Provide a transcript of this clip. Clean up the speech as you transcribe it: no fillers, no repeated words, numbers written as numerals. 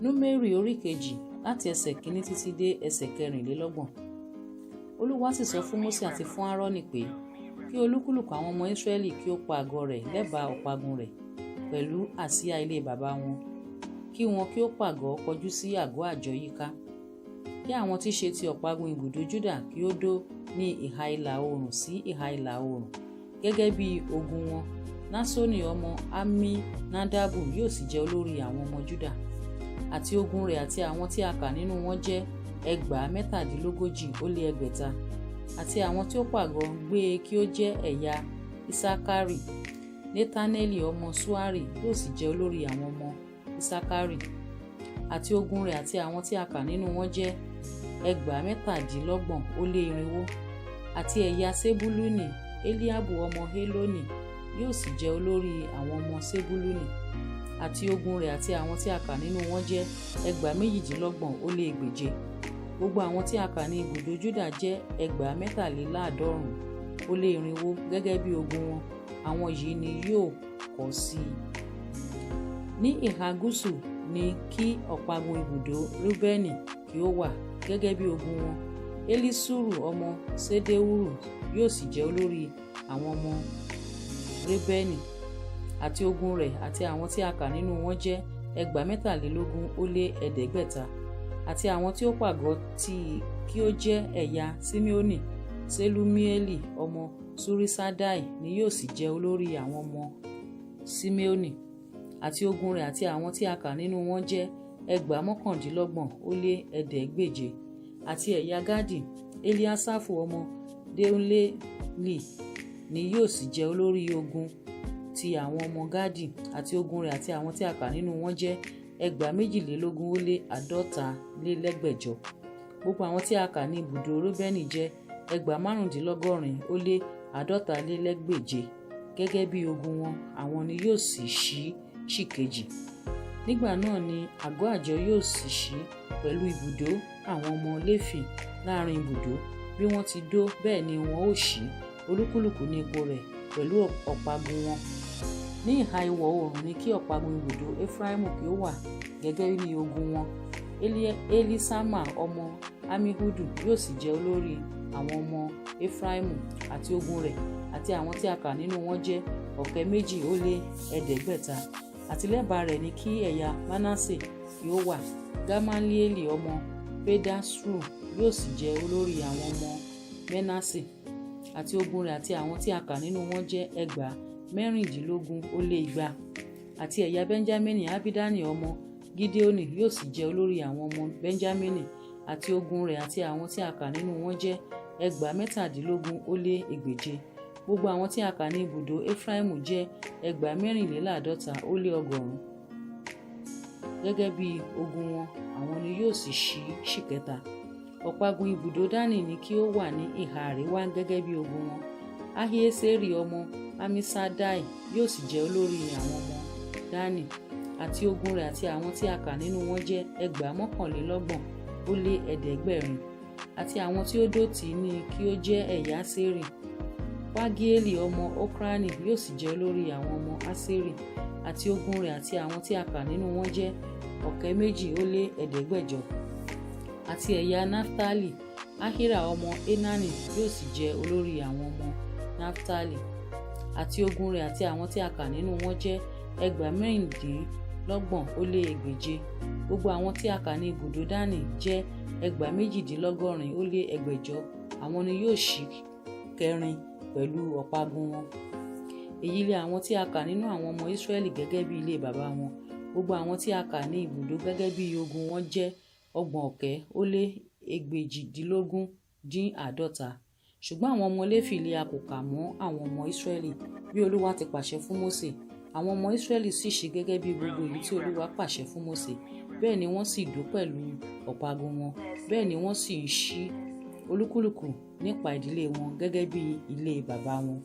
Númérì orí kejì láti ẹsẹ̀ kìíní títí dé ẹsẹ̀ kẹrìnlélọ́gbọ̀n. Olúwa sì sọ fún Mósè àti fún Áárónì pé kí olúkúlùkù àwọn ọmọ Ísírẹ́lì kí ó pa àgọ́ rẹ̀ lẹ́bàá ọ̀págun rẹ̀ pẹ̀lú àsíá ilé baba wọn, kí wọn kí ó pàgọ́ kọjú sí àgọ́ àjọ yíká. Kí àwọn tí ṣe ti ọ̀págun ibùdó Júdà kí ó dó ní ìhà ìlà oòrùn sí ìhà ìlà oòrùn gẹ́gẹ́ bí ogun wọn. Násónì ọmọ Amminadabu yóò sì jẹ́ olórí àwọn ọmọ Júdà, àti ogun rẹ̀ àti àwọn tí a kà nínú wọn jẹ́ 137,600. Àti àwọn tí ó pàgọ́ gbé e kí ó jẹ́ ẹ̀yà Isakari. Netaneli ọmọ Suari yóò sì jẹ́ olórí àwọn ọmọ Isakari. Àti ogun rẹ̀ àti àwọn tí a kà nínú wọn jẹ́ 37,400. Àti ẹ̀yà Sebuluni, Eliabu ọmọ Heloni yóò sì jẹ́ olórí àwọn ọmọ Sebuluni. Àti ogun rẹ̀ àti àwọn tí a kà nínú wọn jẹ́ 28,600. Gbogbo àwọn tí a kà ní ibùdó Júdà jẹ́ 93,400 gẹ́gẹ́ bí ogun wọn. Àwọn yìí ni yóò kọ́ sí i. Ní ìhà gúúsù ni kí ọ̀págun ibùdó Rúbẹ́nì kí ó wà gẹ́gẹ́ bí ogun wọn. Elisuru ọmọ Ṣedeuru yóò sì jẹ́ olórí àwọn ọmọ Rúbẹ́nì. Àti ogun rẹ̀ àti àwọn tí a kà nínú wọn jẹ́ 63,500. Àti àwọn tí ó pàgọ́ kí ó jẹ́ ẹ̀yà Simeoni, Selumieli ọmọ Surisadai ni yóò sì jẹ́ olórí àwọn ọmọ Simeoni. Àti ogun rẹ̀ àti àwọn tí a kà nínú wọn jẹ́ 29,700. Àti ẹ̀yà Gadi, Eliasafu ọmọ Deuleli ni yóò sì jẹ́ olórí ogun ti àwọn ọmọ Gadi. Àti ogun rẹ̀ àti àwọn tí a kà nínú wọn jẹ́ 22,500. Gbogbo àwọn tí a kà ní ibùdó Rúbẹ́nì jẹ́ 15,500 gẹ́gẹ́ bí ogun wọn. Àwọn ni yóò sì ṣí kejì. Nígbà náà ni àgọ́ àjọ yóò sì ṣí pẹ̀lú ibùdó àwọn ọmọ Léfì láàrin ibùdó. Bí wọ́n ti dó bẹ́ẹ̀ ni wọn ó ṣí, olúkúlùkù ní ipò rẹ̀ pẹ̀lú ọ̀págun wọn. Ní ìhà ìwọ̀ oòrùn ni kí ọ̀págun ibùdó Efraimu kí ó wà gẹ́gẹ́ bí ogun wọn. Elisama ọmọ Amihudu yóò sì jẹ́ olórí àwọn ọmọ Efraimu. Àti ogun rẹ̀ àti àwọn tí a kà nínú wọn jẹ́ 2,700. Àti lẹ́bàá rẹ̀ ni kí ẹ̀yà Manase kí ó wà. Gamalieli ọmọ Pedasuru yóò sì jẹ́ olórí àwọn ọmọ Menase. Àti ogun rẹ̀ àti àwọn tí a kà nínú wọn jẹ́ 16,200. Àti ẹ̀yà Benjamini, Abidani ọmọ Gideoni yóò sì jẹ́ olórí àwọn ọmọ Benjamini. Àti ogun rẹ̀ àti àwọn tí a kà nínú wọn jẹ́ 17,200. Gbogbo àwọn tí a kà ní ibùdó Efraimu jẹ́ 54,100 gẹ́gẹ́ bí ogun wọn. Àwọn ni yóò sì ṣí kẹta. Ọ̀págun ibùdó Dani ni kí ó wà ní ìhà àríwá gẹ́gẹ́ bí ogun wọn. Ahieseri ọmọ Amisadai yóò sì jẹ́ olórí àwọn ọmọ Dani. Àti ogun rẹ̀ àti àwọn tí a kà nínú wọn jẹ́ 61,700. Àti àwọn tí ó dó tì í ní kí ó jẹ́ ẹ̀yà Aseri. Pagieli ọmọ Okrani yóò sì jẹ́ olórí àwọn ọmọ Aseri. Àti ogun rẹ̀ àti àwọn tí a kà nínú wọn jẹ́ 2,700. Àti ẹ̀yà Naftali, Ahira ọmọ Enani yóò sì jẹ́ olórí àwọn ọmọ Naftali. Àti ogun rẹ̀ àti àwọn tí a kà nínú wọn jẹ́ 16,600. Gbogbo àwọn tí a kà ní ibùdó Dani jẹ́ 18,600. Àwọn ni yóò ṣí kẹrin pẹ̀lú ọ̀págun wọn. Èyí lé àwọn tí a kà nínú àwọn ọmọ Ísírẹ́lì gẹ́gẹ́ bí ilé baba wọn. Gbogbo àwọn tí a kà ní ibùdó gẹ́gẹ́ bí ogun wọn jẹ́ 30,850. Ṣùgbọ́n àwọn ọmọ Léfì lé a kò kà mọ́ àwọn ọmọ Ísírẹ́lì bí Olúwa ti pàṣẹ fún Mósè. Àwọn ọmọ Ísírẹ́lì sì ṣe gẹ́gẹ́ bí gbogbo èyí tí Olúwa pàṣẹ fún Mósè. Bẹ́ẹ̀ ni wọ́n sì dó pẹ̀lú ọ̀págun wọn. Bẹ́ẹ̀ ni wọ́n sì ń ṣí olúkúlùkù nípa ìdílé wọn gẹ́gẹ́ bí ilé baba wọn.